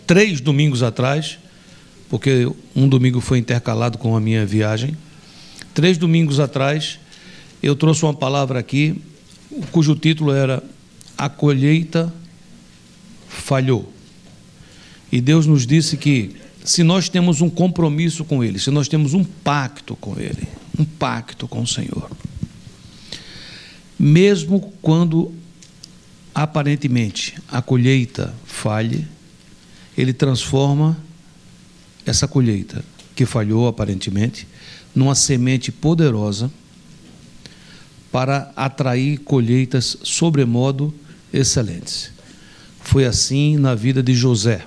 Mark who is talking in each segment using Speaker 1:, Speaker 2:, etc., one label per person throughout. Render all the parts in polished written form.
Speaker 1: Três domingos atrás, porque um domingo foi intercalado com a minha viagem, 3 domingos atrás, eu trouxe uma palavra aqui, cujo título era A Colheita Falhou. E Deus nos disse que, se nós temos um compromisso com Ele, se nós temos um pacto com Ele, um pacto com o Senhor, mesmo quando aparentemente a colheita falhe, Ele transforma essa colheita que falhou aparentemente numa semente poderosa para atrair colheitas sobremodo excelentes. Foi assim na vida de José,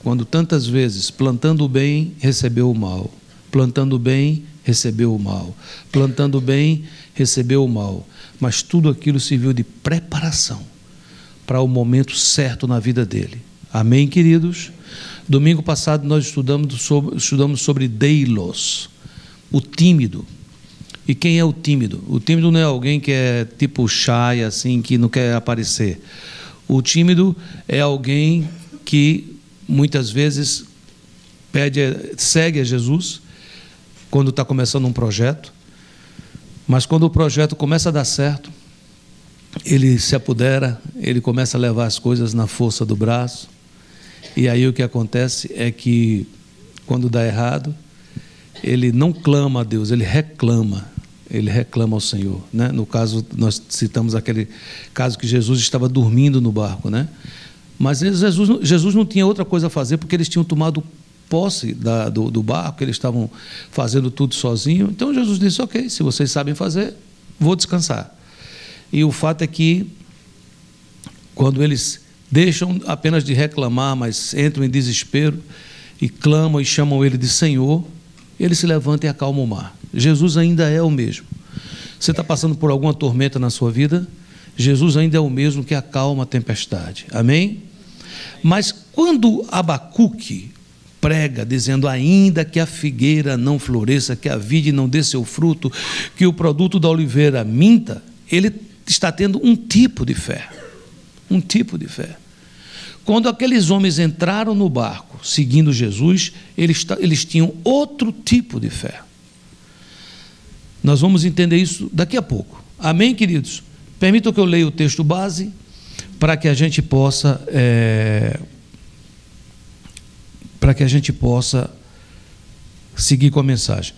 Speaker 1: quando tantas vezes, plantando o bem, recebeu o mal, plantando o bem, recebeu o mal, plantando o bem, recebeu o mal, mas tudo aquilo serviu de preparação para o momento certo na vida dele. Amém, queridos? Domingo passado nós estudamos sobre Deilos, o tímido. E quem é o tímido? O tímido não é alguém que é tipo shy, assim, que não quer aparecer. O tímido é alguém que muitas vezes segue a Jesus quando está começando um projeto, mas quando o projeto começa a dar certo, ele se apodera, ele começa a levar as coisas na força do braço, e aí o que acontece é que, quando dá errado, ele não clama a Deus, ele reclama ao Senhor, né? No caso, nós citamos aquele caso que Jesus estava dormindo no barco, né? Mas Jesus não tinha outra coisa a fazer, porque eles tinham tomado posse do barco, eles estavam fazendo tudo sozinho. Então Jesus disse: ok, se vocês sabem fazer, vou descansar. E o fato é que, quando eles deixam apenas de reclamar, mas entram em desespero e clamam e chamam Ele de Senhor, Ele se levanta e acalma o mar. Jesus ainda é o mesmo. Você está passando por alguma tormenta na sua vida? Jesus ainda é o mesmo que acalma a tempestade. Amém? Mas quando Abacuque prega, dizendo: ainda que a figueira não floresça, que a vide não dê seu fruto, que o produto da oliveira minta, ele está tendo um tipo de fé. Um tipo de fé. Quando aqueles homens entraram no barco, seguindo Jesus, eles tinham outro tipo de fé. Nós vamos entender isso daqui a pouco. Amém, queridos? Permitam que eu leia o texto base, para que a gente possa seguir com a mensagem.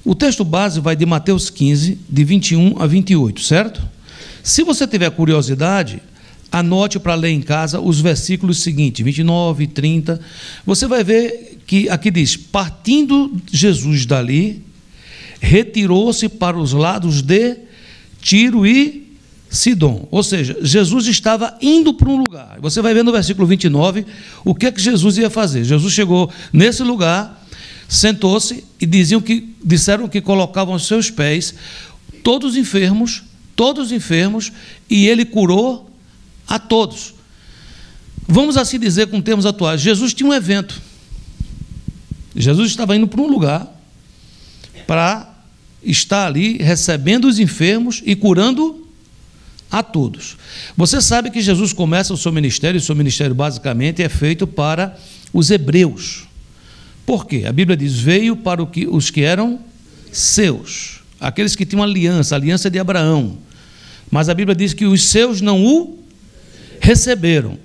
Speaker 1: O texto base vai de Mateus 15, de 21 a 28, certo? Se você tiver curiosidade, anote para ler em casa os versículos seguintes, 29 e 30. Você vai ver que aqui diz: partindo Jesus dali, retirou-se para os lados de Tiro e Sidom. Ou seja, Jesus estava indo para um lugar. Você vai ver no versículo 29 o que é que Jesus ia fazer. Jesus chegou nesse lugar, sentou-se e disseram que colocavam aos seus pés todos enfermos, e ele curou a todos. Vamos assim dizer com termos atuais: Jesus tinha um evento. Jesus estava indo para um lugar para estar ali recebendo os enfermos e curando a todos. Você sabe que Jesus começa o seu ministério basicamente é feito para os hebreus. Por quê? A Bíblia diz: veio para os que eram seus, aqueles que tinham aliança, a aliança de Abraão. Mas a Bíblia diz que os seus não o receberam.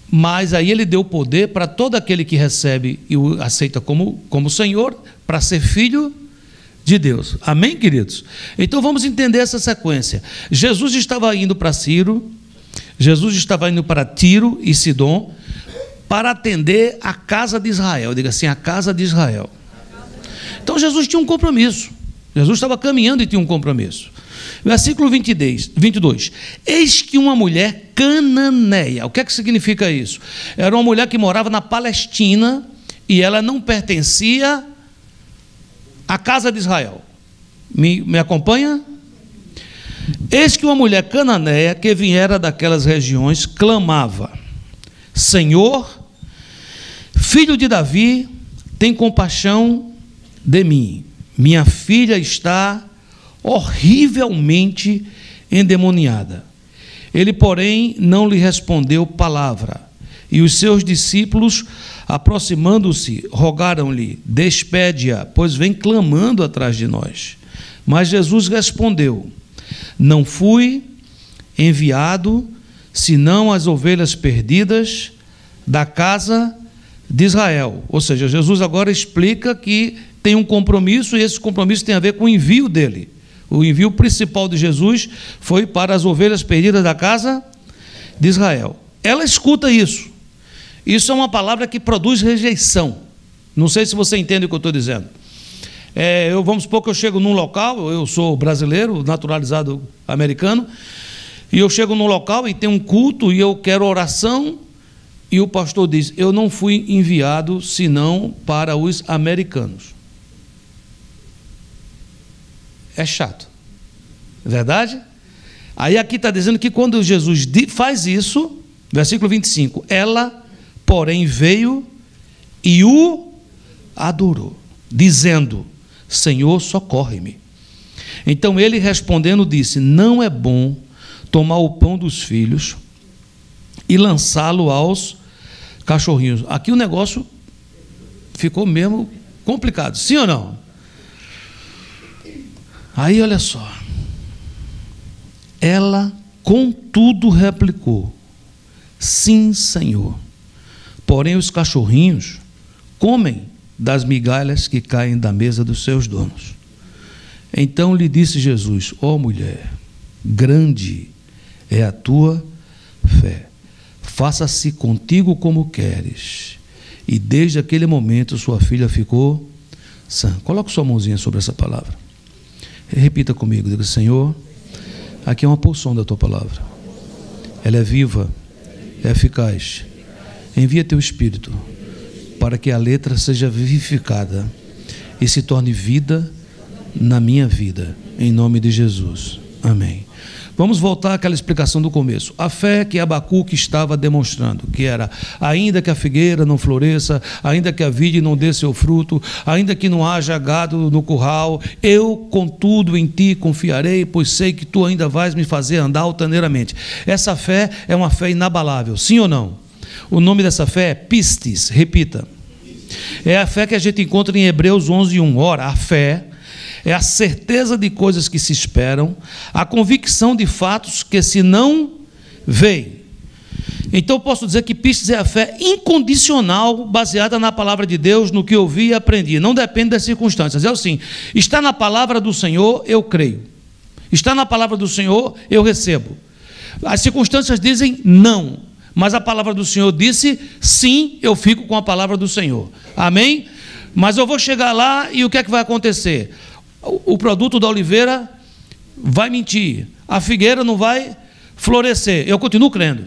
Speaker 1: Mas aí ele deu poder para todo aquele que recebe e o aceita como Senhor, para ser filho de Deus. Amém, queridos? Então vamos entender essa sequência. Jesus estava indo para Tiro e Sidom, para atender a casa de Israel. Diga assim: a casa de Israel. Então Jesus tinha um compromisso. Jesus estava caminhando e tinha um compromisso. Versículo 22. Eis que uma mulher cananeia. O que é que significa isso? Era uma mulher que morava na Palestina e ela não pertencia à casa de Israel. Me acompanha? Eis que uma mulher cananeia que viera daquelas regiões clamava: Senhor, filho de Davi, tem compaixão de mim. Minha filha está horrivelmente endemoniada. Ele, porém, não lhe respondeu palavra. E os seus discípulos, aproximando-se, rogaram-lhe: despede-a, pois vem clamando atrás de nós. Mas Jesus respondeu: não fui enviado senão as ovelhas perdidas da casa de Israel. Ou seja, Jesus agora explica que tem um compromisso, e esse compromisso tem a ver com o envio dele. O envio principal de Jesus foi para as ovelhas perdidas da casa de Israel. Ela escuta isso. Isso é uma palavra que produz rejeição. Não sei se você entende o que eu estou dizendo. Vamos supor que eu chego num local, eu sou brasileiro, naturalizado americano, e eu chego num local e tem um culto e eu quero oração, e o pastor diz: eu não fui enviado senão para os americanos. É chato, verdade? Aí aqui está dizendo que quando Jesus faz isso, versículo 25, ela, porém, veio e o adorou, dizendo: Senhor, socorre-me. Então ele, respondendo, disse: não é bom tomar o pão dos filhos e lançá-lo aos cachorrinhos. Aqui o negócio ficou mesmo complicado, sim ou não? Aí olha só, ela contudo replicou: sim, Senhor, porém os cachorrinhos comem das migalhas que caem da mesa dos seus donos. Então lhe disse Jesus: ó mulher, grande é a tua fé, faça-se contigo como queres. E desde aquele momento sua filha ficou sã. Coloque sua mãozinha sobre essa palavra. Repita comigo, diga: Senhor, aqui é uma porção da tua palavra. Ela é viva, é eficaz. Envia teu Espírito para que a letra seja vivificada e se torne vida na minha vida, em nome de Jesus. Amém. Vamos voltar àquela explicação do começo. A fé que Abacuque estava demonstrando, que era: ainda que a figueira não floresça, ainda que a vide não dê seu fruto, ainda que não haja gado no curral, eu, contudo, em ti confiarei, pois sei que tu ainda vais me fazer andar altaneiramente. Essa fé é uma fé inabalável, sim ou não? O nome dessa fé é pistis, repita. É a fé que a gente encontra em Hebreus 11:1. Ora, a fé é a certeza de coisas que se esperam, a convicção de fatos que se não veem. Então, posso dizer que pistis é a fé incondicional, baseada na palavra de Deus, no que ouvi e aprendi. Não depende das circunstâncias. É assim: está na palavra do Senhor, eu creio. Está na palavra do Senhor, eu recebo. As circunstâncias dizem não, mas a palavra do Senhor disse sim, eu fico com a palavra do Senhor. Amém? Mas eu vou chegar lá e o que é que vai acontecer? O produto da oliveira vai mentir, a figueira não vai florescer. Eu continuo crendo.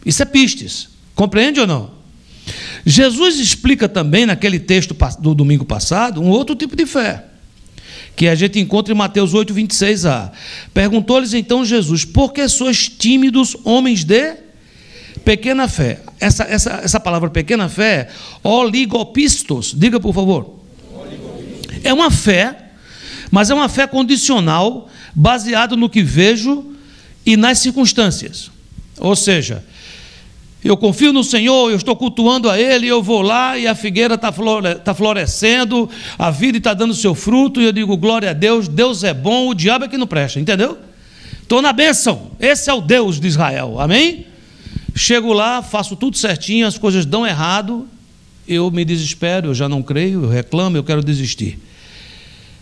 Speaker 1: Isso é pistis. Compreende ou não? Jesus explica também, naquele texto do domingo passado, um outro tipo de fé, que a gente encontra em Mateus 8:26a. Perguntou-lhes então Jesus: por que sois tímidos, homens de pequena fé? Essa palavra pequena fé, oligopistos, diga por favor. É uma fé, mas é uma fé condicional, baseada no que vejo e nas circunstâncias. Ou seja, eu confio no Senhor, eu estou cultuando a Ele, eu vou lá e a figueira está florescendo, a vida está dando seu fruto, e eu digo: glória a Deus, Deus é bom, o diabo é que não presta, entendeu? Estou na bênção, esse é o Deus de Israel, amém? Chego lá, faço tudo certinho, as coisas dão errado, eu me desespero, eu já não creio, eu reclamo, eu quero desistir.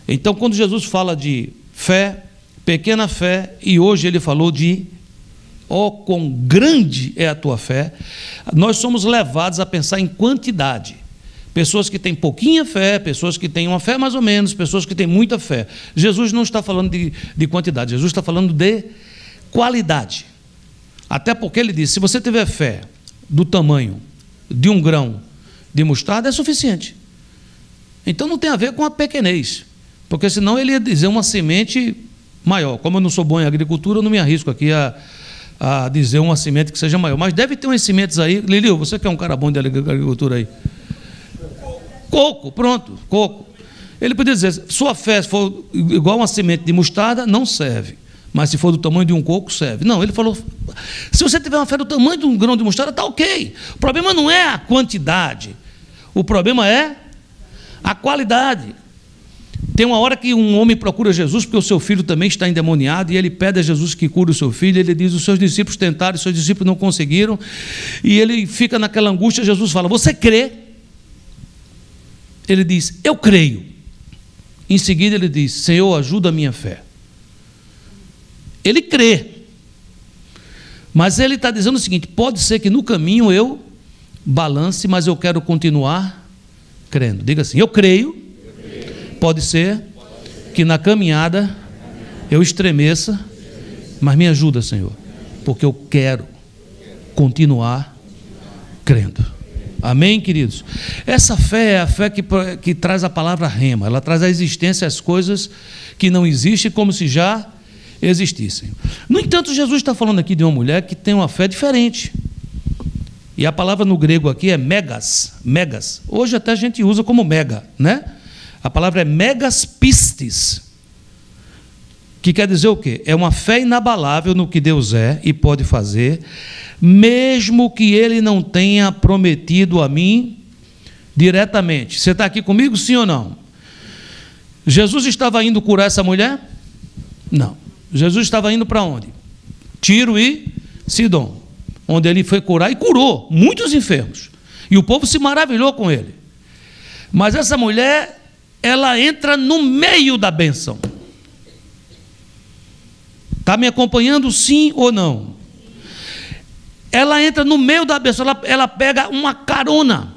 Speaker 1: Então, quando Jesus fala de fé, pequena fé, e hoje ele falou de quão grande é a tua fé, nós somos levados a pensar em quantidade. Pessoas que têm pouquinha fé, pessoas que têm uma fé mais ou menos, pessoas que têm muita fé. Jesus não está falando de quantidade, Jesus está falando de qualidade. Até porque ele disse: se você tiver fé do tamanho de um grão de mostarda, é suficiente. Então não tem a ver com a pequenez, porque senão ele ia dizer uma semente maior. Como eu não sou bom em agricultura, eu não me arrisco aqui a dizer uma semente que seja maior. Mas deve ter umas sementes aí. Lilio, você que é um cara bom de agricultura aí. Coco, pronto, coco. Ele podia dizer, sua fé se for igual uma semente de mostarda, não serve. Mas se for do tamanho de um coco, serve. Não, ele falou, se você tiver uma fé do tamanho de um grão de mostarda, está ok. O problema não é a quantidade, o problema é a qualidade. Tem uma hora que um homem procura Jesus, porque o seu filho também está endemoniado, e ele pede a Jesus que cure o seu filho. Ele diz, os seus discípulos tentaram, os seus discípulos não conseguiram, e ele fica naquela angústia. Jesus fala, você crê? Ele diz, eu creio. Em seguida ele diz, Senhor, ajuda a minha fé. Ele crê, mas ele está dizendo o seguinte, pode ser que no caminho eu balance, mas eu quero continuar crendo. Diga assim, eu creio. Pode ser que na caminhada eu estremeça, mas me ajuda, Senhor, porque eu quero continuar crendo. Amém, queridos? Essa fé é a fé que traz a palavra rema, ela traz à existência as coisas que não existem como se já existissem. No entanto, Jesus está falando aqui de uma mulher que tem uma fé diferente. E a palavra no grego aqui é megas, megas. Hoje até a gente usa como mega, né? A palavra é megas pistis, que quer dizer o quê? É uma fé inabalável no que Deus é e pode fazer, mesmo que Ele não tenha prometido a mim diretamente. Você está aqui comigo, sim ou não? Jesus estava indo curar essa mulher? Não. Jesus estava indo para onde? Tiro e Sidom, onde ele foi curar e curou muitos enfermos. E o povo se maravilhou com ele. Mas essa mulher, ela entra no meio da bênção. Está me acompanhando, sim ou não? Ela entra no meio da bênção, ela pega uma carona,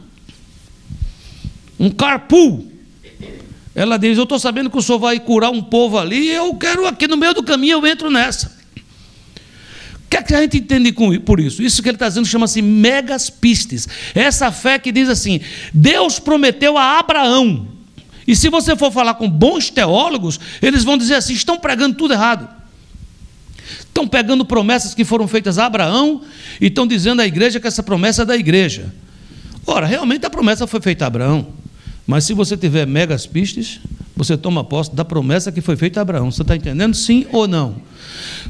Speaker 1: um carpool. Ela diz, eu estou sabendo que o senhor vai curar um povo ali, eu quero aqui no meio do caminho, eu entro nessa. O que é que a gente entende por isso? Isso que ele está dizendo chama-se megas pistis. Essa fé que diz assim, Deus prometeu a Abraão. E se você for falar com bons teólogos, eles vão dizer assim, estão pregando tudo errado. Estão pegando promessas que foram feitas a Abraão e estão dizendo à igreja que essa promessa é da igreja. Ora, realmente a promessa foi feita a Abraão. Mas se você tiver megas pistes, você toma posse da promessa que foi feita a Abraão. Você está entendendo? Sim ou não?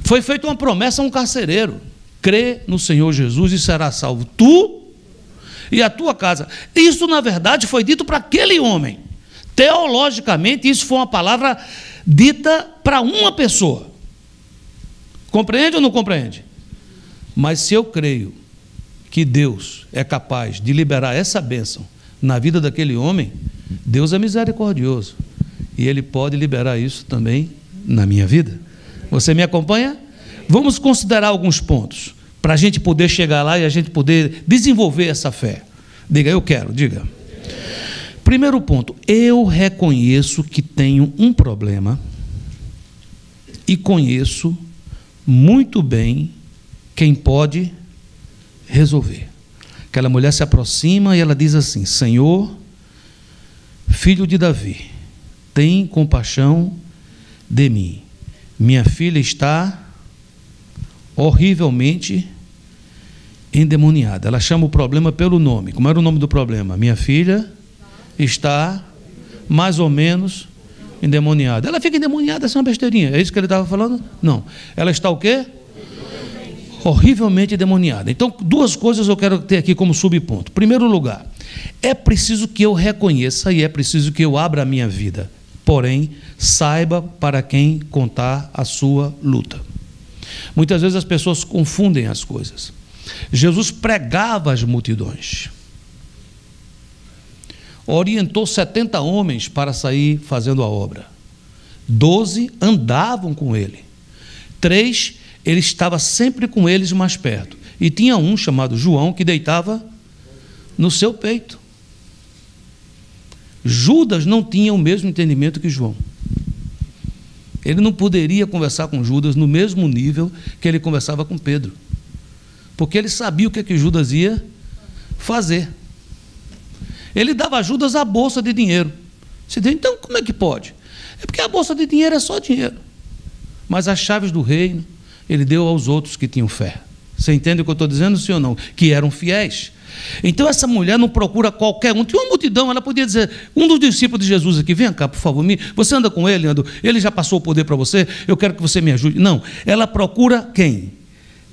Speaker 1: Foi feita uma promessa a um carcereiro. Crê no Senhor Jesus e será salvo tu e a tua casa. Isso, na verdade, foi dito para aquele homem. Teologicamente, isso foi uma palavra dita para uma pessoa. Compreende ou não compreende? Mas se eu creio que Deus é capaz de liberar essa bênção na vida daquele homem, Deus é misericordioso e Ele pode liberar isso também na minha vida. Você me acompanha? Vamos considerar alguns pontos para a gente poder chegar lá e a gente poder desenvolver essa fé. Diga, eu quero, diga. Primeiro ponto, eu reconheço que tenho um problema e conheço muito bem quem pode resolver. Aquela mulher se aproxima e ela diz assim, Senhor, filho de Davi, tem compaixão de mim. Minha filha está horrivelmente endemoniada. Ela chama o problema pelo nome. Como era o nome do problema? Minha filha está mais ou menos endemoniada. Ela fica endemoniada, essa é uma besteirinha. É isso que ele estava falando? Não. Ela está o quê? Horrivelmente endemoniada. Então, duas coisas eu quero ter aqui como subponto. Primeiro lugar, é preciso que eu reconheça e é preciso que eu abra a minha vida. Porém, saiba para quem contar a sua luta. Muitas vezes as pessoas confundem as coisas. Jesus pregava às multidões. Orientou 70 homens para sair fazendo a obra. 12 andavam com ele. 3, ele estava sempre com eles mais perto. E tinha um chamado João que deitava no seu peito. Judas não tinha o mesmo entendimento que João. Ele não poderia conversar com Judas no mesmo nível que ele conversava com Pedro. Porque ele sabia o que Judas ia fazer. Ele dava a Judas a bolsa de dinheiro. Você diz, então como é que pode? É porque a bolsa de dinheiro é só dinheiro. Mas as chaves do reino, ele deu aos outros que tinham fé. Você entende o que eu estou dizendo, sim ou não? Que eram fiéis. Então essa mulher não procura qualquer um. Tinha uma multidão, ela podia dizer, um dos discípulos de Jesus aqui, vem cá, por favor, você anda com ele, ele já passou o poder para você, eu quero que você me ajude. Não, ela procura quem?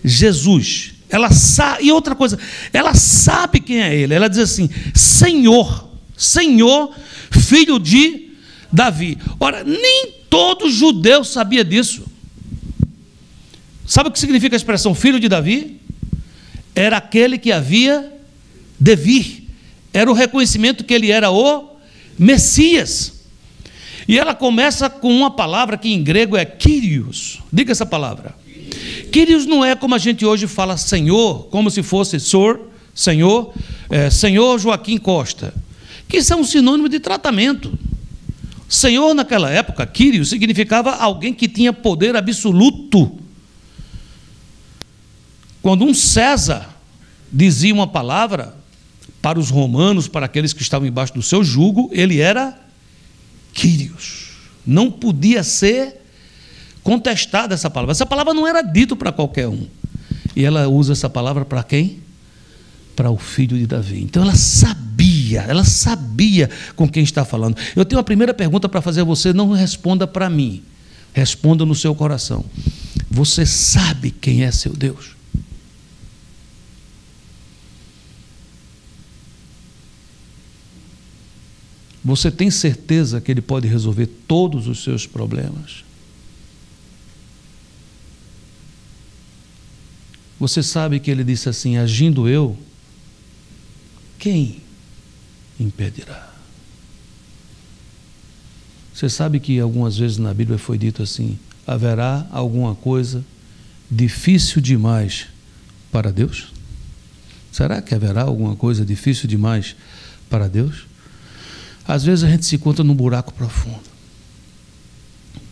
Speaker 1: Jesus. Ela sabe, e outra coisa, ela sabe quem é ele. Ela diz assim: Senhor, Senhor, filho de Davi. Ora, nem todo judeu sabia disso. Sabe o que significa a expressão filho de Davi? Era aquele que havia de vir. Era o reconhecimento que ele era o Messias. E ela começa com uma palavra que em grego é Kyrios. Diga essa palavra. Kyrios não é como a gente hoje fala Senhor, como se fosse Senhor, Senhor Joaquim Costa, que isso é um sinônimo de tratamento. Senhor naquela época, Kyrios, significava alguém que tinha poder absoluto. Quando um César dizia uma palavra para os romanos, para aqueles que estavam embaixo do seu jugo, ele era Kyrios. Não podia ser contestada essa palavra. Essa palavra não era dita para qualquer um. E ela usa essa palavra para quem? Para o filho de Davi. Então ela sabia com quem está falando. Eu tenho uma primeira pergunta para fazer a você, não responda para mim. Responda no seu coração. Você sabe quem é seu Deus? Você tem certeza que Ele pode resolver todos os seus problemas? Você sabe que Ele disse assim: agindo eu, quem impedirá? Você sabe que algumas vezes na Bíblia foi dito assim: haverá alguma coisa difícil demais para Deus? Será que haverá alguma coisa difícil demais para Deus? Às vezes a gente se encontra num buraco profundo,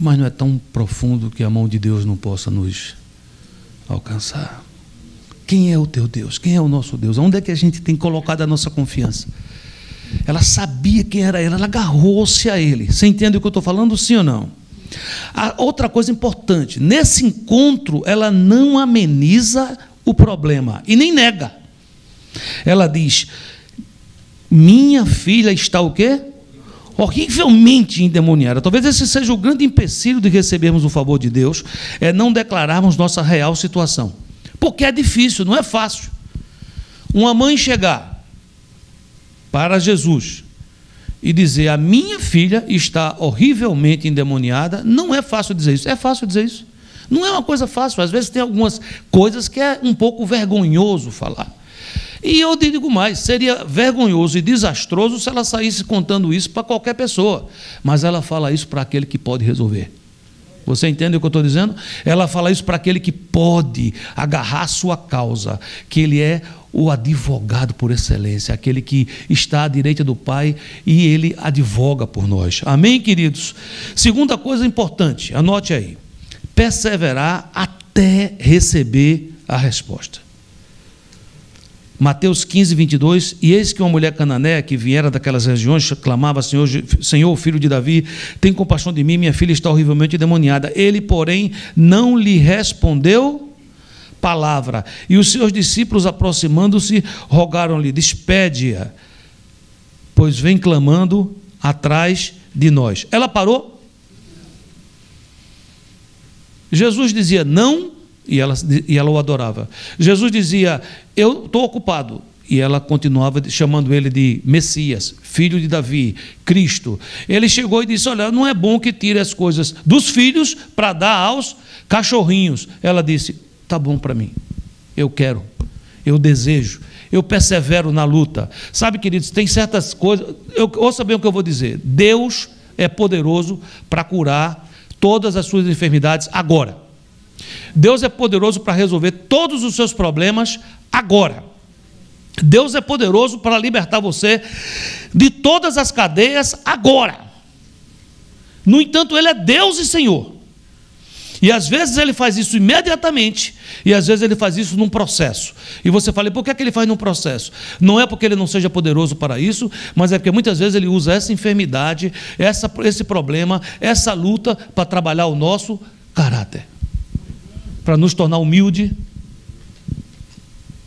Speaker 1: mas não é tão profundo que a mão de Deus não possa nos alcançar. Quem é o teu Deus? Quem é o nosso Deus? Onde é que a gente tem colocado a nossa confiança? Ela sabia quem era ele, ela agarrou-se a ele. Você entende o que eu estou falando, sim ou não? A outra coisa importante, nesse encontro ela não ameniza o problema e nem nega. Ela diz: minha filha está o quê? Horrivelmente endemoniada. Talvez esse seja o grande empecilho de recebermos o favor de Deus, é não declararmos nossa real situação. Porque é difícil, não é fácil. Uma mãe chegar para Jesus e dizer: a minha filha está horrivelmente endemoniada, não é fácil dizer isso. É fácil dizer isso? Não é uma coisa fácil. Às vezes tem algumas coisas que é um pouco vergonhoso falar. E eu digo mais, seria vergonhoso e desastroso se ela saísse contando isso para qualquer pessoa. Mas ela fala isso para aquele que pode resolver. Você entende o que eu estou dizendo? Ela fala isso para aquele que pode agarrar a sua causa, que ele é o advogado por excelência, aquele que está à direita do Pai e ele advoga por nós. Amém, queridos? Segunda coisa importante, anote aí: perseverar até receber a resposta. Mateus 15, 22, e eis que uma mulher cananeia que viera daquelas regiões clamava: Senhor, Senhor, filho de Davi, tem compaixão de mim, minha filha está horrivelmente endemoniada. Ele, porém, não lhe respondeu palavra. E os seus discípulos, aproximando-se, rogaram-lhe: despede-a, pois vem clamando atrás de nós. Ela parou. Jesus dizia não, e ela o adorava. Jesus dizia: eu estou ocupado, e ela continuava chamando ele de Messias, filho de Davi, Cristo. Ele chegou e disse: olha, não é bom que tire as coisas dos filhos para dar aos cachorrinhos. Ela disse: tá bom para mim, eu quero, eu desejo, eu persevero na luta. Sabe, queridos, tem certas coisas, ouça bem o que eu vou dizer: Deus é poderoso para curar todas as suas enfermidades agora. Deus é poderoso para resolver todos os seus problemas agora. Deus é poderoso para libertar você de todas as cadeias agora. No entanto, Ele é Deus e Senhor. E às vezes Ele faz isso imediatamente, e às vezes Ele faz isso num processo. E você fala: por que é que Ele faz num processo? Não é porque Ele não seja poderoso para isso, mas é porque muitas vezes Ele usa essa enfermidade, esse problema, essa luta para trabalhar o nosso caráter, para nos tornar humilde,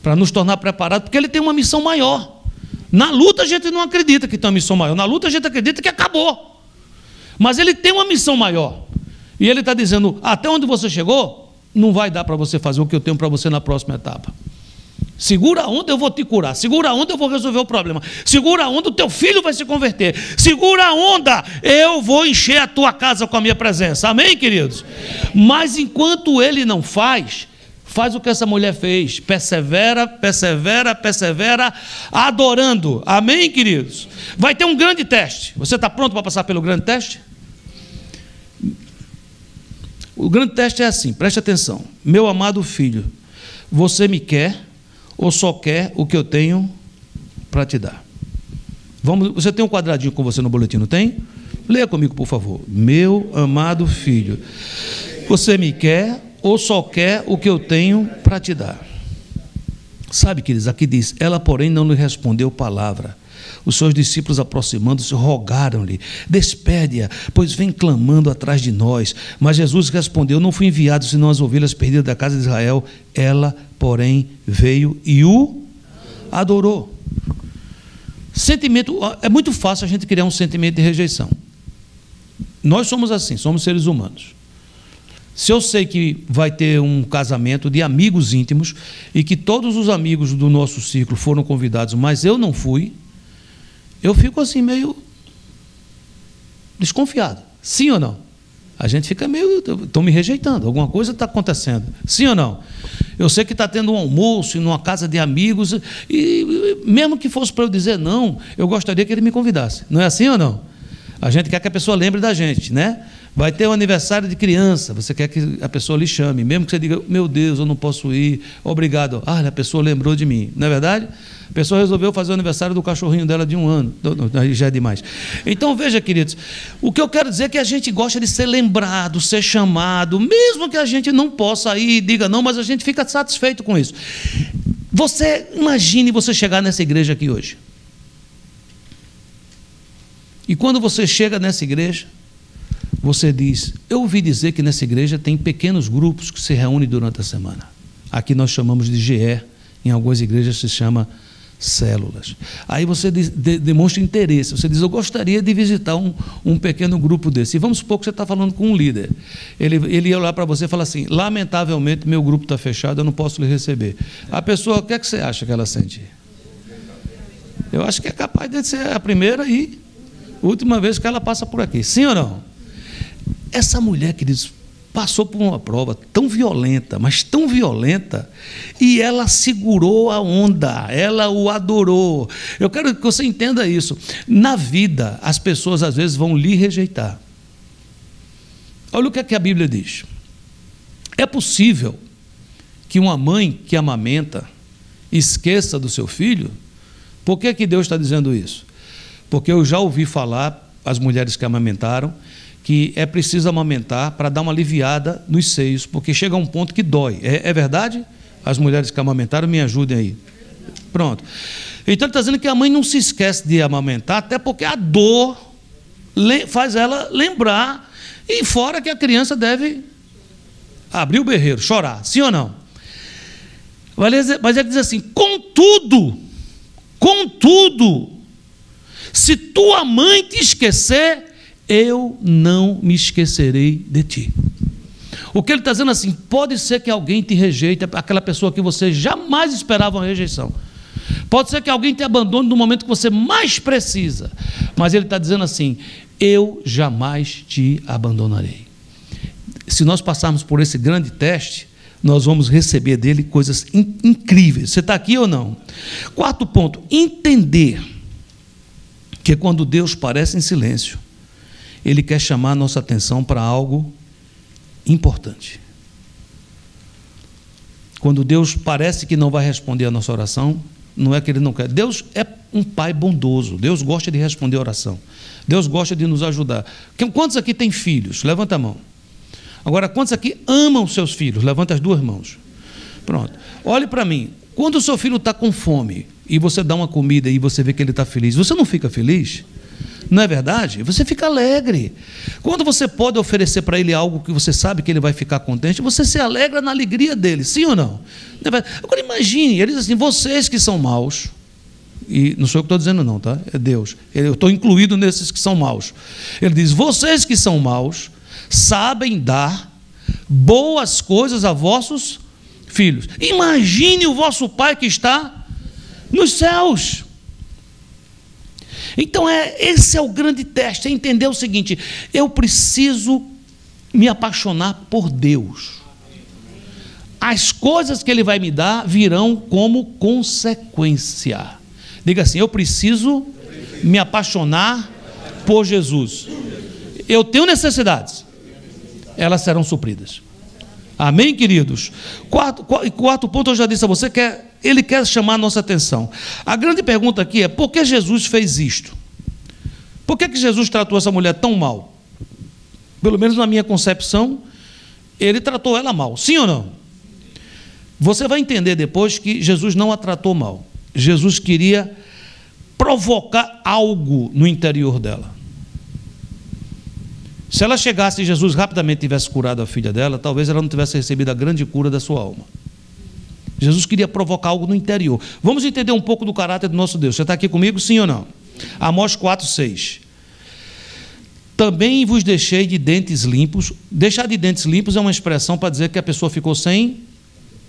Speaker 1: para nos tornar preparados, porque ele tem uma missão maior. Na luta a gente não acredita que tem uma missão maior, na luta a gente acredita que acabou. Mas ele tem uma missão maior. E ele está dizendo, até onde você chegou, não vai dar para você fazer o que eu tenho para você na próxima etapa. Segura a onda, eu vou te curar. Segura a onda, eu vou resolver o problema. Segura a onda, o teu filho vai se converter. Segura a onda, eu vou encher a tua casa com a minha presença. Amém, queridos? Mas enquanto ele não faz o que essa mulher fez. Persevera, persevera, persevera, adorando. Amém, queridos? Vai ter um grande teste. Você está pronto para passar pelo grande teste? O grande teste é assim, preste atenção. Meu amado filho, você me quer ou só quer o que eu tenho para te dar? Você tem um quadradinho com você no boletim, não tem? Leia comigo, por favor. Meu amado filho, você me quer ou só quer o que eu tenho para te dar? Sabe, queridos, aqui diz, ela, porém, não lhe respondeu palavra. Os seus discípulos, aproximando-se, rogaram-lhe, despede-a, pois vem clamando atrás de nós. Mas Jesus respondeu, não fui enviado senão as ovelhas perdidas da casa de Israel. Ela, porém, veio e o adorou. Sentimento, é muito fácil a gente criar um sentimento de rejeição. Nós somos assim, somos seres humanos. Se eu sei que vai ter um casamento de amigos íntimos e que todos os amigos do nosso ciclo foram convidados, mas eu não fui, eu fico assim meio desconfiado. Sim ou não? A gente fica meio, estão me rejeitando, alguma coisa está acontecendo. Sim ou não? Eu sei que está tendo um almoço em uma casa de amigos e mesmo que fosse para eu dizer não, eu gostaria que ele me convidasse. Não é assim ou não? A gente quer que a pessoa lembre da gente, né? Vai ter um aniversário de criança, você quer que a pessoa lhe chame, mesmo que você diga, meu Deus, eu não posso ir, obrigado. Ah, a pessoa lembrou de mim, não é verdade? A pessoa resolveu fazer o aniversário do cachorrinho dela de 1 ano, já é demais. Então, veja, queridos, o que eu quero dizer é que a gente gosta de ser lembrado, ser chamado, mesmo que a gente não possa ir e diga não, mas a gente fica satisfeito com isso. Você, imagine você chegar nessa igreja aqui hoje. E quando você chega nessa igreja, você diz, eu ouvi dizer que nessa igreja tem pequenos grupos que se reúnem durante a semana. Aqui nós chamamos de GE, em algumas igrejas se chama células. Aí você demonstra interesse, você diz, eu gostaria de visitar um pequeno grupo desse. E vamos supor que você está falando com um líder. Ele ia olhar para você e falar assim, lamentavelmente meu grupo está fechado, eu não posso lhe receber. A pessoa, o que é que você acha que ela sente? Eu acho que é capaz de ser a primeira e última vez que ela passa por aqui. Sim ou não? Essa mulher, queridos, passou por uma prova tão violenta, mas tão violenta, e ela segurou a onda, ela o adorou. Eu quero que você entenda isso. Na vida, as pessoas às vezes vão lhe rejeitar. Olha o que é que a Bíblia diz. É possível que uma mãe que amamenta esqueça do seu filho? Por que Deus está dizendo isso? Porque eu já ouvi falar, as mulheres que amamentaram, que é preciso amamentar para dar uma aliviada nos seios, porque chega a um ponto que dói. É verdade? As mulheres que amamentaram, me ajudem aí. Pronto. Então ele está dizendo que a mãe não se esquece de amamentar, até porque a dor faz ela lembrar, e fora que a criança deve abrir o berreiro, chorar. Sim ou não? Mas ele diz assim, contudo, se tua mãe te esquecer, eu não me esquecerei de ti. O que ele está dizendo assim, pode ser que alguém te rejeite, aquela pessoa que você jamais esperava uma rejeição. Pode ser que alguém te abandone no momento que você mais precisa. Mas ele está dizendo assim, eu jamais te abandonarei. Se nós passarmos por esse grande teste, nós vamos receber dele coisas incríveis. Você está aqui ou não? Quarto ponto, entender que quando Deus parece em silêncio, Ele quer chamar a nossa atenção para algo importante. Quando Deus parece que não vai responder a nossa oração, não é que Ele não quer. Deus é um Pai bondoso. Deus gosta de responder a oração. Deus gosta de nos ajudar. Quantos aqui têm filhos? Levanta a mão. Agora, quantos aqui amam seus filhos? Levanta as duas mãos. Pronto. Olhe para mim. Quando o seu filho está com fome e você dá uma comida e você vê que ele está feliz, você não fica feliz? Não é verdade? Você fica alegre. Quando você pode oferecer para ele algo que você sabe que ele vai ficar contente, você se alegra na alegria dele, sim ou não? Agora imagine, ele diz assim, vocês que são maus, e não sou eu que estou dizendo não, tá? É Deus. Eu estou incluído nesses que são maus. Ele diz, vocês que são maus, sabem dar boas coisas a vossos filhos. Imagine o vosso Pai que está nos céus. Então esse é o grande teste, é entender o seguinte, eu preciso me apaixonar por Deus. As coisas que Ele vai me dar virão como consequência. Diga assim, eu preciso me apaixonar por Jesus. Eu tenho necessidades, elas serão supridas. Amém, queridos? Quarto ponto, eu já disse a você, que ele quer chamar a nossa atenção. A grande pergunta aqui é, por que Jesus fez isto? Por que Jesus tratou essa mulher tão mal? Pelo menos na minha concepção, ele tratou ela mal, sim ou não? Você vai entender depois que Jesus não a tratou mal. Jesus queria provocar algo no interior dela. Se ela chegasse e Jesus rapidamente tivesse curado a filha dela, talvez ela não tivesse recebido a grande cura da sua alma. Jesus queria provocar algo no interior. Vamos entender um pouco do caráter do nosso Deus. Você está aqui comigo, sim ou não? Amós 4:6. Também vos deixei de dentes limpos. Deixar de dentes limpos é uma expressão para dizer que a pessoa ficou sem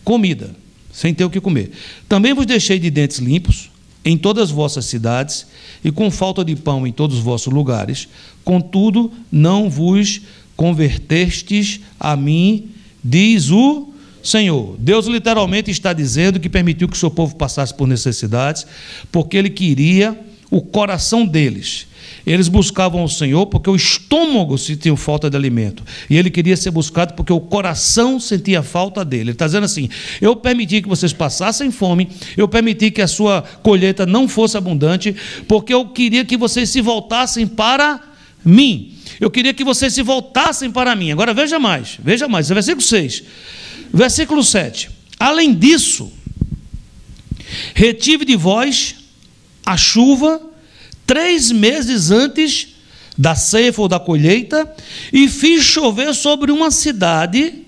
Speaker 1: comida, sem ter o que comer. Também vos deixei de dentes limpos em todas as vossas cidades, e com falta de pão em todos os vossos lugares, contudo não vos convertestes a mim, diz o Senhor. Deus literalmente está dizendo que permitiu que o seu povo passasse por necessidades, porque Ele queria o coração deles. Eles buscavam o Senhor porque o estômago sentia falta de alimento, e Ele queria ser buscado porque o coração sentia falta dele. Ele está dizendo assim, eu permiti que vocês passassem fome, eu permiti que a sua colheita não fosse abundante, porque eu queria que vocês se voltassem para mim, eu queria que vocês se voltassem para mim. Agora veja mais, é versículo 6, versículo 7, além disso, retive de vós a chuva 3 meses antes da ceifa ou da colheita, e fiz chover sobre uma cidade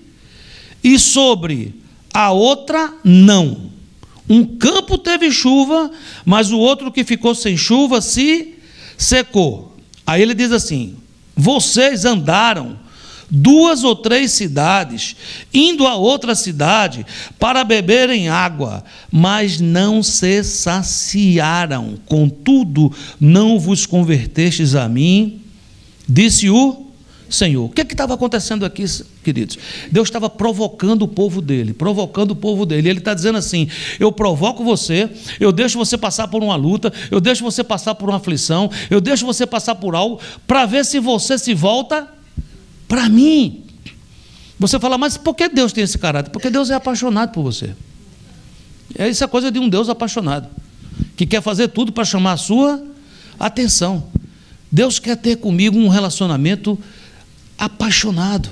Speaker 1: e sobre a outra não. Um campo teve chuva, mas o outro que ficou sem chuva se secou. Aí ele diz assim, vocês andaram 2 ou 3 cidades, indo a outra cidade para beberem água, mas não se saciaram, contudo não vos convertestes a mim, disse o Senhor. O que estava acontecendo aqui, queridos? Deus estava provocando o povo dele, ele está dizendo assim, eu provoco você, eu deixo você passar por uma luta, eu deixo você passar por uma aflição, eu deixo você passar por algo, para ver se você se volta para mim. Você fala, mas por que Deus tem esse caráter? Porque Deus é apaixonado por você. Isso é coisa de um Deus apaixonado, que quer fazer tudo para chamar a sua atenção. Deus quer ter comigo um relacionamento apaixonado.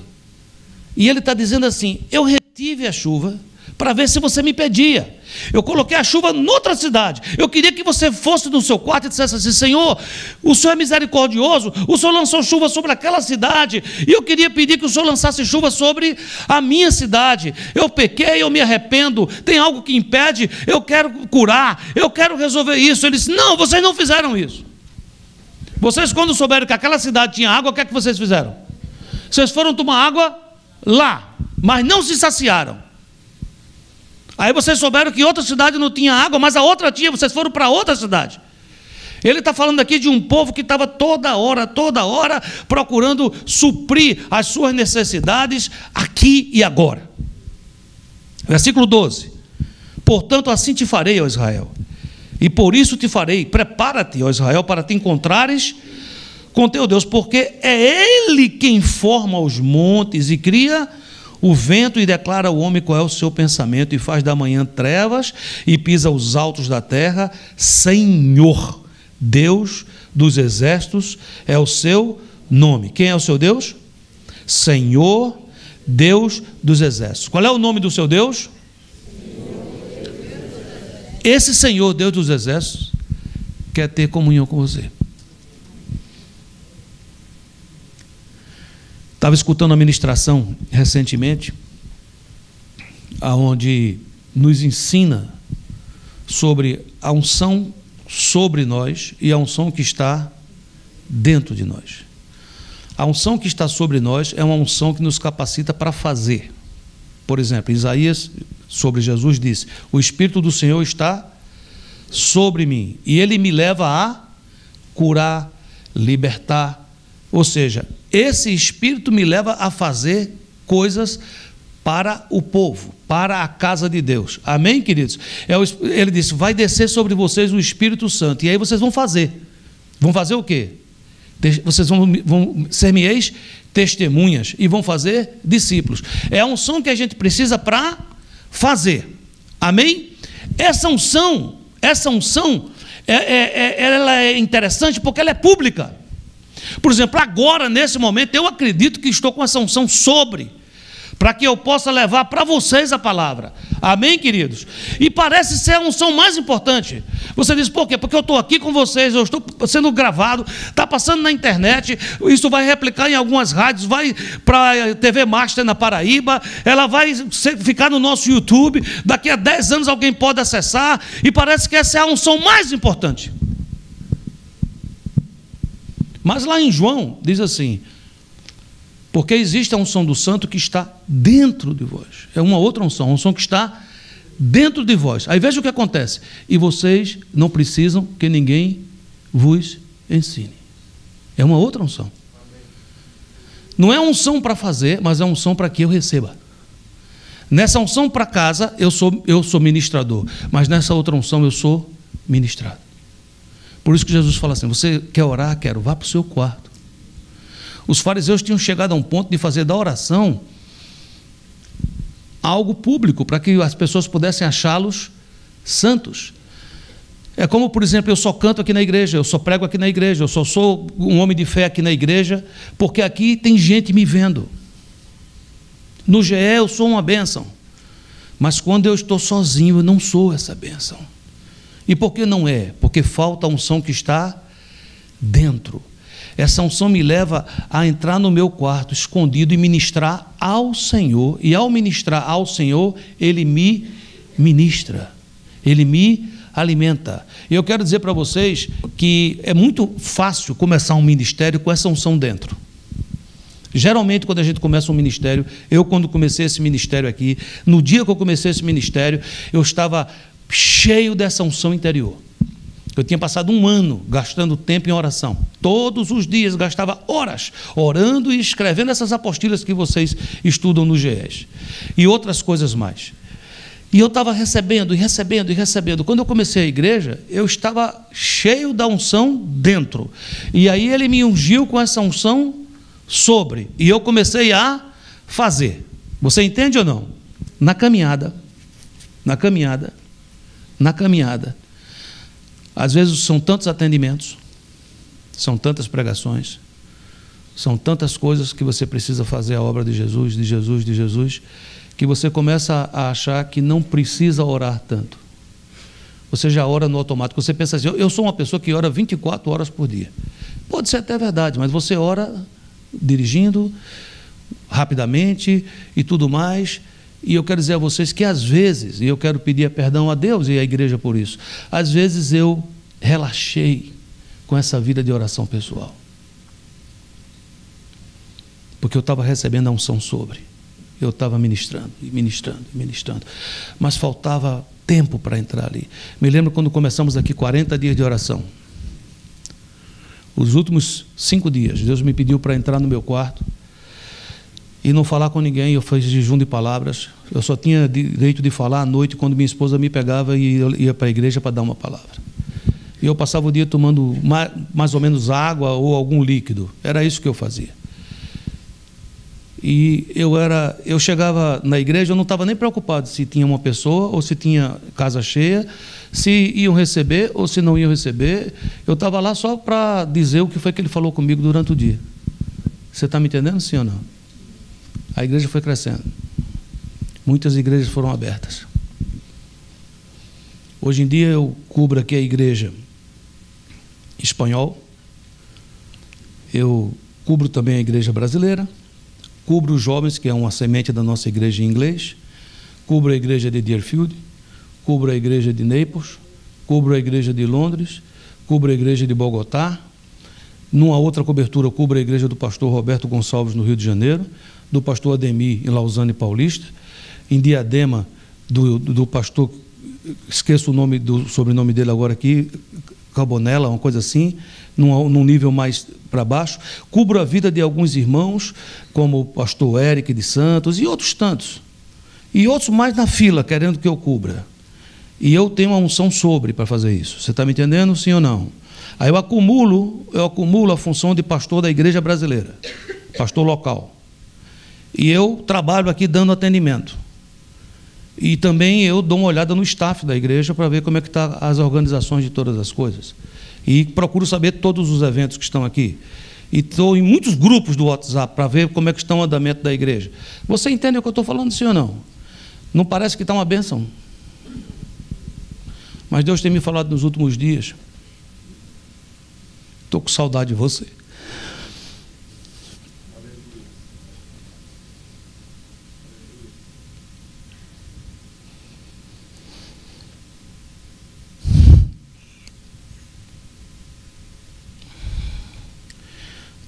Speaker 1: E Ele está dizendo assim, eu retive a chuva para ver se você me pedia. Eu coloquei a chuva noutra cidade. Eu queria que você fosse no seu quarto e dissesse assim, Senhor, o Senhor é misericordioso, o Senhor lançou chuva sobre aquela cidade, e eu queria pedir que o Senhor lançasse chuva sobre a minha cidade. Eu pequei, eu me arrependo, tem algo que impede, eu quero curar, eu quero resolver isso. Ele disse, não, vocês não fizeram isso. Vocês, quando souberam que aquela cidade tinha água, o que é que vocês fizeram? Vocês foram tomar água lá, mas não se saciaram. Aí vocês souberam que outra cidade não tinha água, mas a outra tinha, vocês foram para outra cidade. Ele está falando aqui de um povo que estava toda hora, procurando suprir as suas necessidades aqui e agora. Versículo 12. Portanto, assim te farei, ó Israel, e por isso te farei, prepara-te, ó Israel, para te encontrares com teu Deus, porque é Ele quem forma os montes e cria o vento e declara ao homem qual é o seu pensamento, e faz da manhã trevas e pisa os altos da terra. Senhor, Deus dos exércitos é o seu nome. Quem é o seu Deus? Senhor, Deus dos exércitos. Qual é o nome do seu Deus? Esse Senhor, Deus dos exércitos, quer ter comunhão com você. Estava escutando uma ministração recentemente, onde nos ensina sobre a unção sobre nós e a unção que está dentro de nós. A unção que está sobre nós é uma unção que nos capacita para fazer. Por exemplo, Isaías, sobre Jesus, disse: o Espírito do Senhor está sobre mim, e Ele me leva a curar, libertar. Ou seja, esse Espírito me leva a fazer coisas para o povo, para a casa de Deus. Amém, queridos? Ele disse: vai descer sobre vocês o Espírito Santo, e aí vocês vão fazer. Vão fazer o quê? Vocês vão ser-me-eis testemunhas e vão fazer discípulos. É a unção que a gente precisa para fazer. Amém? Essa unção, ela é interessante porque ela é pública. Por exemplo, agora, nesse momento, eu acredito que estou com essa unção sobre, para que eu possa levar para vocês a palavra. Amém, queridos? E parece ser a unção mais importante. Você diz: por quê? Porque eu estou aqui com vocês, eu estou sendo gravado, está passando na internet, isso vai replicar em algumas rádios, vai para a TV Master na Paraíba, ela vai ficar no nosso YouTube, daqui a 10 anos alguém pode acessar, e parece que essa é a unção mais importante. Mas lá em João, diz assim: porque existe a unção do santo que está dentro de vós. É uma outra unção, uma unção que está dentro de vós. Aí veja o que acontece: e vocês não precisam que ninguém vos ensine. É uma outra unção. Não é unção para fazer, mas é unção para que eu receba. Nessa unção para casa, eu sou ministrador, mas nessa outra unção eu sou ministrado. Por isso que Jesus fala assim: você quer orar? Quero. Vá para o seu quarto. Os fariseus tinham chegado a um ponto de fazer da oração algo público, para que as pessoas pudessem achá-los santos. É como, por exemplo, eu só canto aqui na igreja, eu só prego aqui na igreja, eu só sou um homem de fé aqui na igreja, porque aqui tem gente me vendo. No GE eu sou uma bênção, mas quando eu estou sozinho eu não sou essa bênção. E por que não é? Porque falta a unção que está dentro. Essa unção me leva a entrar no meu quarto escondido e ministrar ao Senhor. E ao ministrar ao Senhor, Ele me ministra, Ele me alimenta. E eu quero dizer para vocês que é muito fácil começar um ministério com essa unção dentro. Geralmente, quando a gente começa um ministério, quando comecei esse ministério aqui, no dia que eu comecei esse ministério, eu estava cheio dessa unção interior. Eu tinha passado 1 ano gastando tempo em oração. Todos os dias gastava horas orando e escrevendo essas apostilas que vocês estudam no GES. E outras coisas mais. E eu estava recebendo. Quando eu comecei a igreja, eu estava cheio da unção dentro. E aí Ele me ungiu com essa unção sobre. E eu comecei a fazer. Você entende ou não? Na caminhada. Às vezes são tantos atendimentos, são tantas pregações, são tantas coisas que você precisa fazer a obra de Jesus, que você começa a achar que não precisa orar tanto. Você já ora no automático. Você pensa assim: eu sou uma pessoa que ora 24 horas por dia. Pode ser até verdade, mas você ora dirigindo, rapidamente e tudo mais. E eu quero dizer a vocês que às vezes, e eu quero pedir perdão a Deus e à igreja por isso, às vezes eu relaxei com essa vida de oração pessoal, porque eu estava recebendo a unção sobre, eu estava ministrando, mas faltava tempo para entrar ali. Me lembro quando começamos aqui 40 dias de oração. Os últimos 5 dias, Deus me pediu para entrar no meu quarto e não falar com ninguém. Eu fiz jejum de palavras. Eu só tinha direito de falar à noite, quando minha esposa me pegava e eu ia para a igreja para dar uma palavra. E eu passava o dia tomando mais ou menos água ou algum líquido. Era isso que eu fazia. E eu chegava na igreja, eu não estava nem preocupado se tinha uma pessoa ou se tinha casa cheia, se iam receber ou se não iam receber. Eu estava lá só para dizer o que foi que Ele falou comigo durante o dia. Você está me entendendo, sim ou não? A igreja foi crescendo. Muitas igrejas foram abertas. Hoje em dia eu cubro aqui a igreja espanhol. Eu cubro também a igreja brasileira. cubro os jovens, que é uma semente da nossa igreja em inglês, cubro a igreja de Deerfield, cubro a igreja de Naples, cubro a igreja de Londres, cubro a igreja de Bogotá. Numa outra cobertura, cubro a igreja do pastor Roberto Gonçalves, no Rio de Janeiro, do pastor Ademir, em Lausanne Paulista, em Diadema, do pastor, esqueço o sobrenome dele agora aqui, Carbonella, uma coisa assim, num nível mais para baixo. Cubro a vida de alguns irmãos, como o pastor Eric de Santos e outros tantos. E outros mais na fila, querendo que eu cubra. E eu tenho uma unção sobre para fazer isso. Você está me entendendo, sim ou não? Aí eu acumulo a função de pastor da igreja brasileira, pastor local. E eu trabalho aqui dando atendimento. E também eu dou uma olhada no staff da igreja para ver como é que estão as organizações de todas as coisas. E procuro saber todos os eventos que estão aqui. E estou em muitos grupos do WhatsApp para ver como é que está o andamento da igreja. Você entende o que eu estou falando, sim ou não? Não parece que está uma bênção? Mas Deus tem me falado nos últimos dias. Estou com saudade de você.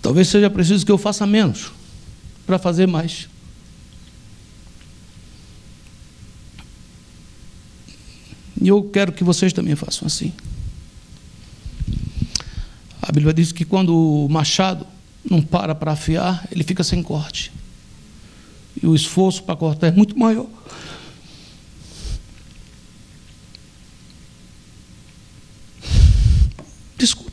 Speaker 1: Talvez seja preciso que eu faça menos para fazer mais. E eu quero que vocês também façam assim. A Bíblia diz que quando o machado não para afiar, ele fica sem corte. E o esforço para cortar é muito maior. Desculpa.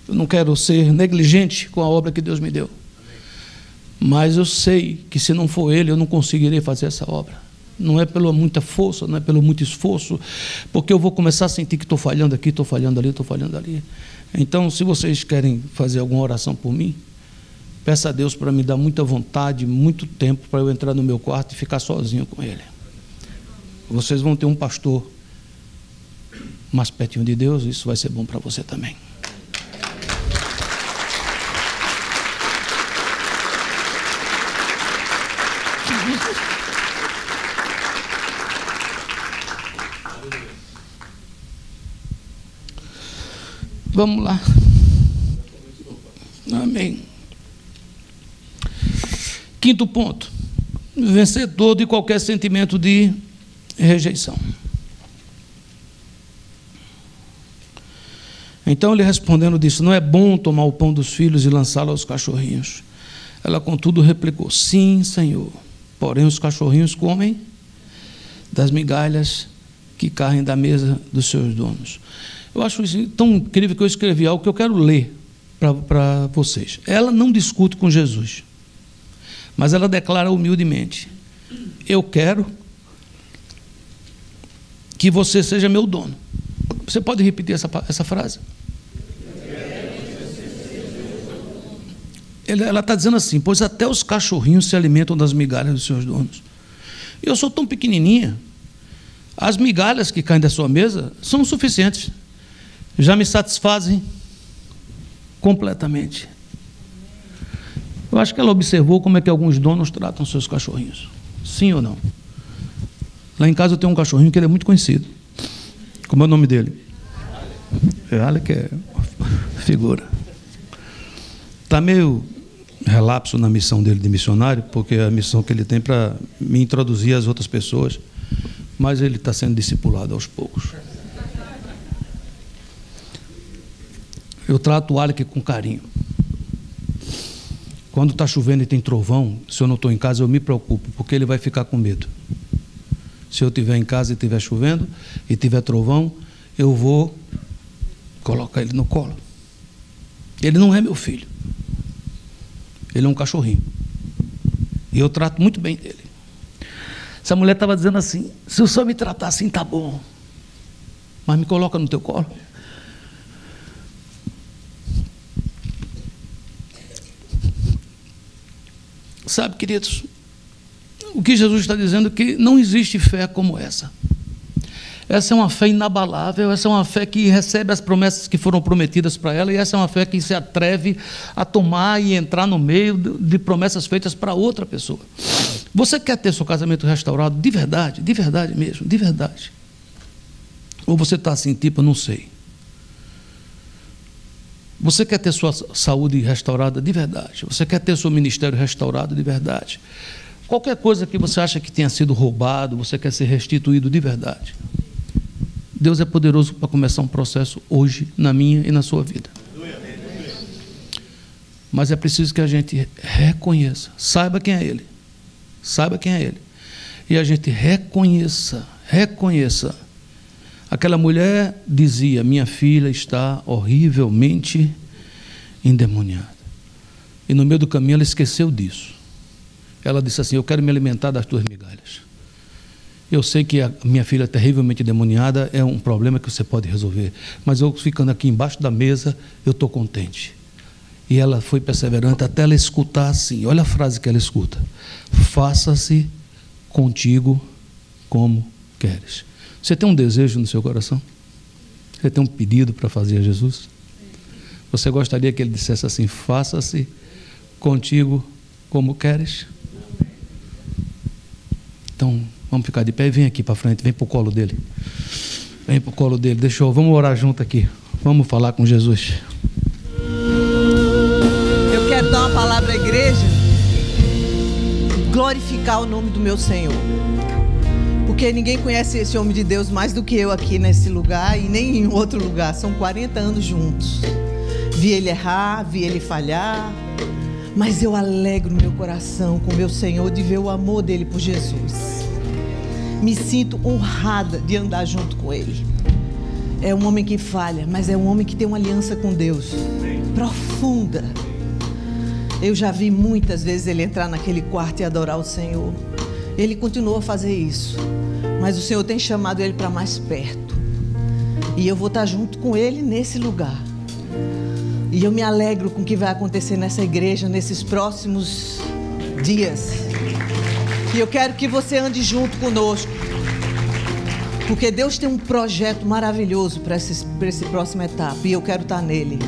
Speaker 1: Eu não quero ser negligente com a obra que Deus me deu. Mas eu sei que se não for Ele, eu não conseguirei fazer essa obra. Não é pela muita força, não é pelo muito esforço, porque eu vou começar a sentir que estou falhando aqui, estou falhando ali, estou falhando ali. Então, se vocês querem fazer alguma oração por mim, peça a Deus para me dar muita vontade, muito tempo para eu entrar no meu quarto e ficar sozinho com Ele. Vocês vão ter um pastor mais pertinho de Deus, isso vai ser bom para você também. Vamos lá. Amém. Quinto ponto. Vencedor de qualquer sentimento de rejeição. Então ele respondendo disse: não é bom tomar o pão dos filhos e lançá-lo aos cachorrinhos. Ela contudo replicou: sim, Senhor, porém os cachorrinhos comem das migalhas que caem da mesa dos seus donos. Eu acho isso tão incrível que eu escrevi algo que eu quero ler para vocês. Ela não discute com Jesus, mas ela declara humildemente: eu quero que você seja meu dono. Você pode repetir essa frase? Ela está dizendo assim: pois até os cachorrinhos se alimentam das migalhas dos seus donos. Eu sou tão pequenininha, as migalhas que caem da sua mesa são suficientes, já me satisfazem completamente. Eu acho que ela observou como é que alguns donos tratam seus cachorrinhos. Sim ou não? Lá em casa eu tenho um cachorrinho que ele é muito conhecido. Como é o nome dele? Alec é figura. Está meio relapso na missão dele de missionário, porque é a missão que ele tem para me introduzir às outras pessoas, mas ele está sendo discipulado aos poucos. Eu trato o Alec com carinho. Quando está chovendo e tem trovão, se eu não estou em casa, eu me preocupo, porque ele vai ficar com medo. Se eu estiver em casa e estiver chovendo e tiver trovão, eu vou colocar ele no colo. Ele não é meu filho. Ele é um cachorrinho. E eu trato muito bem dele. Essa mulher estava dizendo assim: se o senhor me tratar assim, tá bom, mas me coloca no teu colo. Sabe, queridos, o que Jesus está dizendo é que não existe fé como essa. Essa é uma fé inabalável, essa é uma fé que recebe as promessas que foram prometidas para ela, e essa é uma fé que se atreve a tomar e entrar no meio de promessas feitas para outra pessoa. Você quer ter seu casamento restaurado de verdade mesmo, de verdade? Ou você está assim, tipo, não sei. Você quer ter sua saúde restaurada de verdade? Você quer ter seu ministério restaurado de verdade? Qualquer coisa que você acha que tenha sido roubado, você quer ser restituído de verdade. Deus é poderoso para começar um processo hoje, na minha e na sua vida. Mas é preciso que a gente reconheça, saiba quem é Ele. Saiba quem é Ele. E a gente reconheça. Aquela mulher dizia: minha filha está horrivelmente endemoniada. E no meio do caminho ela esqueceu disso. Ela disse assim: eu quero me alimentar das tuas migalhas. Eu sei que a minha filha terrivelmente endemoniada é um problema que você pode resolver, mas eu ficando aqui embaixo da mesa, eu estou contente. E ela foi perseverante até ela escutar assim, olha a frase que ela escuta: faça-se contigo como queres. Você tem um desejo no seu coração? Você tem um pedido para fazer a Jesus? Você gostaria que ele dissesse assim: faça-se contigo como queres? Então, vamos ficar de pé e vem aqui para frente, vem para o colo dele. Vem para o colo dele, vamos orar junto aqui. Vamos falar com Jesus.
Speaker 2: Eu quero dar uma palavra à igreja, glorificar o nome do meu Senhor. Porque ninguém conhece esse homem de Deus mais do que eu aqui nesse lugar e nem em outro lugar. São 40 anos juntos. Vi ele errar, vi ele falhar, mas eu alegro meu coração com o meu Senhor de ver o amor dele por Jesus. Me sinto honrada de andar junto com ele. É um homem que falha, mas é um homem que tem uma aliança com Deus profunda. Eu já vi muitas vezes ele entrar naquele quarto e adorar o Senhor. Ele continua a fazer isso, mas o Senhor tem chamado ele para mais perto, e eu vou estar junto com ele nesse lugar. E eu me alegro com o que vai acontecer nessa igreja nesses próximos dias, e eu quero que você ande junto conosco, porque Deus tem um projeto maravilhoso para essa próxima etapa, e eu quero estar nele.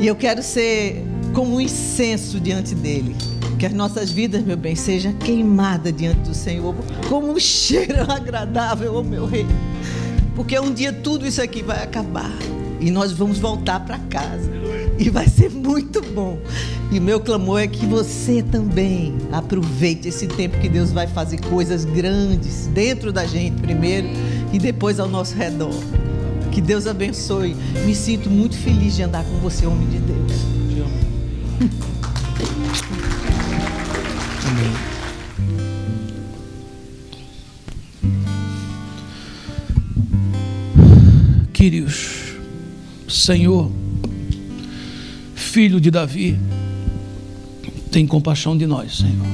Speaker 2: E eu quero ser como um incenso diante dele. Que as nossas vidas, meu bem, sejam queimadas diante do Senhor, como um cheiro agradável, oh meu rei. Porque um dia tudo isso aqui vai acabar e nós vamos voltar para casa. E vai ser muito bom. E o meu clamor é que você também aproveite esse tempo que Deus vai fazer coisas grandes dentro da gente primeiro e depois ao nosso redor. Que Deus abençoe. Me sinto muito feliz de andar com você, homem de Deus. Te amo.
Speaker 1: Quírios, Senhor, Filho de Davi, tem compaixão de nós, Senhor.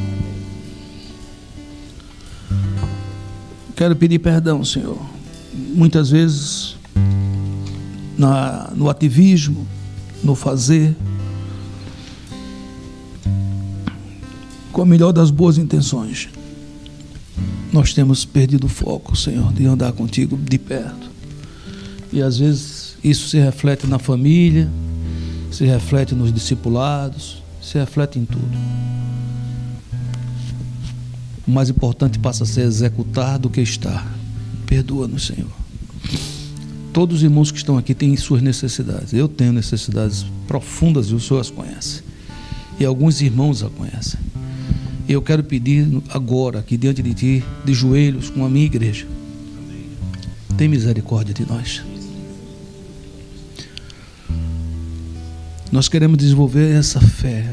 Speaker 1: Quero pedir perdão, Senhor. Muitas vezes, no ativismo, no fazer, com a melhor das boas intenções, nós temos perdido o foco, Senhor, de andar contigo de perto. E às vezes isso se reflete na família, se reflete nos discipulados, se reflete em tudo. O mais importante passa a ser executar do que estar. Perdoa-nos, Senhor. Todos os irmãos que estão aqui têm suas necessidades. Eu tenho necessidades profundas e o Senhor as conhece. E alguns irmãos a conhecem. E eu quero pedir agora, aqui diante de Ti, de joelhos, com a minha igreja, tem misericórdia de nós. Nós queremos desenvolver essa fé,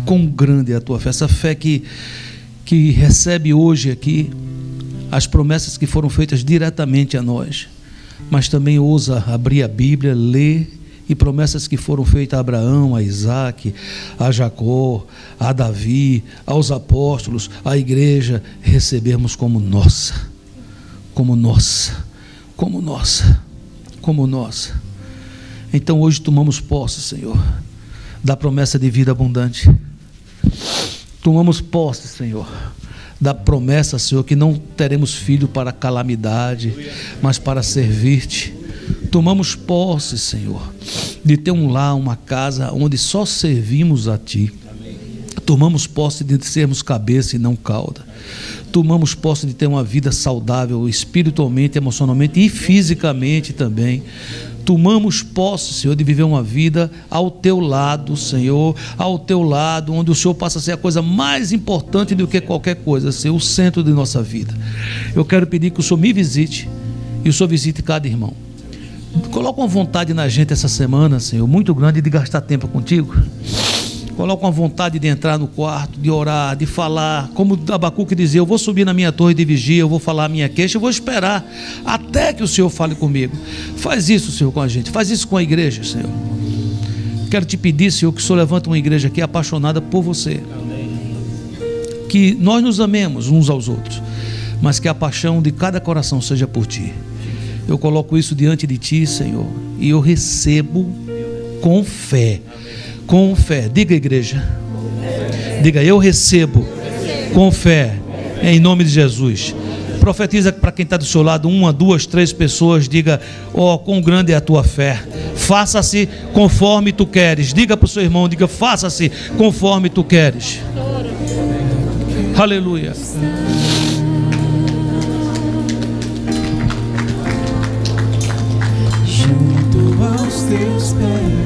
Speaker 1: quão grande é a Tua fé, essa fé que recebe hoje aqui as promessas que foram feitas diretamente a nós, mas também ousa abrir a Bíblia, ler, e promessas que foram feitas a Abraão, a Isaac, a Jacó, a Davi, aos apóstolos, à igreja, recebermos como nossa, como nossa, como nossa, como nossa. Então hoje tomamos posse, Senhor, da promessa de vida abundante. Tomamos posse, Senhor, da promessa, Senhor, que não teremos filho para calamidade, mas para servir-te. Tomamos posse, Senhor, de ter um lar, uma casa onde só servimos a Ti. Tomamos posse de sermos cabeça e não cauda. Tomamos posse de ter uma vida saudável, espiritualmente, emocionalmente e fisicamente também. Tomamos posse, Senhor, de viver uma vida ao Teu lado, Senhor, ao Teu lado, onde o Senhor passa a ser a coisa mais importante do que qualquer coisa, ser o centro de nossa vida. Eu quero pedir que o Senhor me visite e o Senhor visite cada irmão. Coloca uma vontade na gente essa semana, Senhor, muito grande, de gastar tempo contigo. Coloca uma vontade de entrar no quarto, de orar, de falar, como Abacuque dizia: eu vou subir na minha torre de vigia, eu vou falar a minha queixa, eu vou esperar até que o Senhor fale comigo. Faz isso, Senhor, com a gente, faz isso com a igreja, Senhor. Quero te pedir, Senhor, que o Senhor levante uma igreja aqui apaixonada por você, que nós nos amemos uns aos outros, mas que a paixão de cada coração seja por Ti. Eu coloco isso diante de Ti, Senhor, e eu recebo com fé. Com fé, diga, igreja, diga: eu recebo com fé, em nome de Jesus. Profetiza para quem está do seu lado, 1, 2, 3 pessoas, diga: ó, quão grande é a tua fé, faça-se conforme tu queres. Diga para o seu irmão, diga: faça-se conforme tu queres. Aleluia.
Speaker 3: Junto aos teus pés.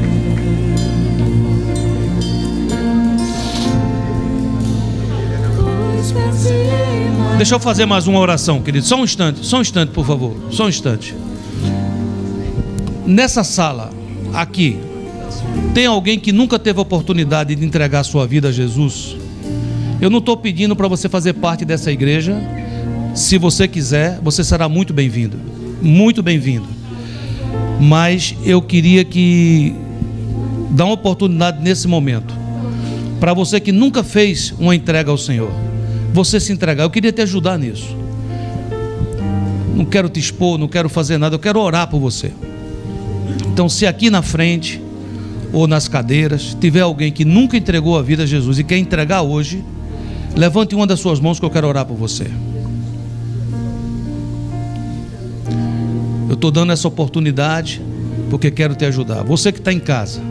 Speaker 1: Deixa eu fazer mais uma oração, querido. Só um instante, por favor. Só um instante. Nessa sala, aqui, tem alguém que nunca teve a oportunidade de entregar a sua vida a Jesus? Eu não estou pedindo para você fazer parte dessa igreja. Se você quiser, você será muito bem-vindo. Muito bem-vindo. Mas eu queria dar uma oportunidade nesse momento, para você que nunca fez uma entrega ao Senhor, você se entregar. Eu queria te ajudar nisso. Não quero te expor, não quero fazer nada, eu quero orar por você. Então, se aqui na frente ou nas cadeiras tiver alguém que nunca entregou a vida a Jesus e quer entregar hoje, levante uma das suas mãos que eu quero orar por você. Eu estou dando essa oportunidade porque quero te ajudar. Você que está em casa,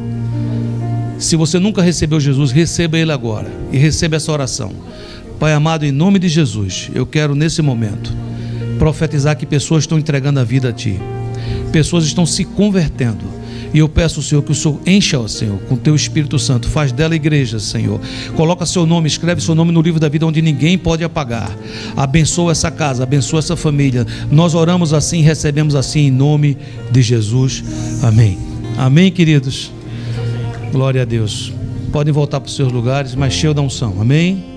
Speaker 1: se você nunca recebeu Jesus, receba Ele agora e receba essa oração. Pai amado, em nome de Jesus, eu quero nesse momento profetizar que pessoas estão entregando a vida a Ti, pessoas estão se convertendo, e eu peço, Senhor, que o Senhor encha, ó Senhor, com Teu Espírito Santo, faz dela igreja, Senhor, coloca Seu nome, escreve Seu nome no livro da vida onde ninguém pode apagar. Abençoa essa casa, abençoa essa família. Nós oramos assim, recebemos assim, em nome de Jesus, amém. Amém, queridos. Glória a Deus. Podem voltar para os seus lugares, mas cheio da unção, amém.